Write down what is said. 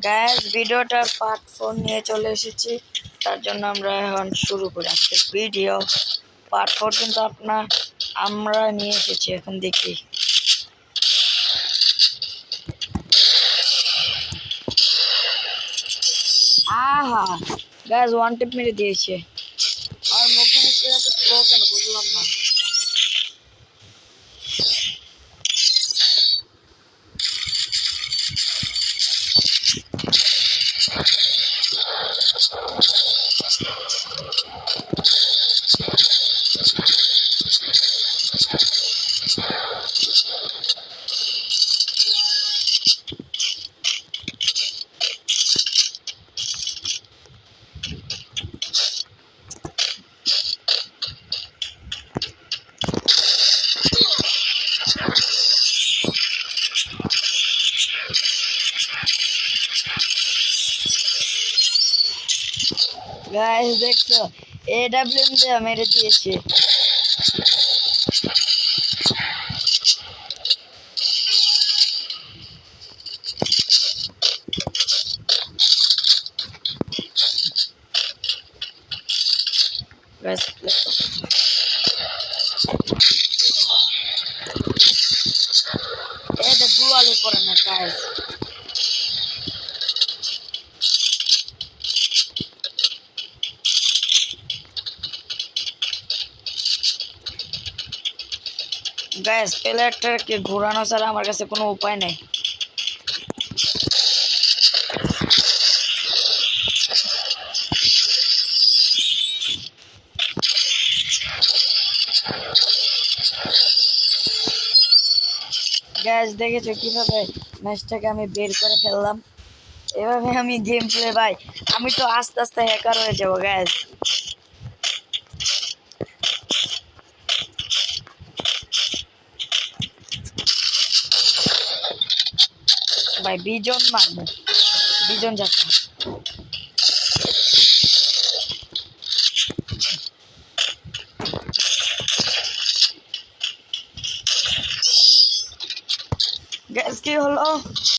Gas ভিডিওটার part 4 নিয়ে চলে এসেছি, তার জন্য আমরা এখন শুরু করি আজকের ভিডিও। পার্ট 4 কিন্তু আমরা নিয়ে এসেছি, এখন দেখি। আহা গ্যাস ওয়ান টিপ মেরে দিয়েছে, আর মুভমেন্ট এত স্লো কেন বুঝলাম না। গাইস দেখছো, AWM দিয়ে মেরে দিয়েছে। গাইস এটা গুয়ালে পড়ে না গাইস। গ্যাস প্লেয়ারটাকে ঘোরানো ছাড়া আমার কাছে কোনো উপায় নেই। গ্যাস দেখেছো কিভাবে ম্যাচটাকে আমি বের করে ফেললাম? এভাবে আমি গেম প্লে ভাই, আমি তো আস্তে আস্তে হ্যাকার হয়ে যাবো গ্যাস। ভাই বিজন মারবো, বিজন যাচ্ছে। গ্যাস কি হলো?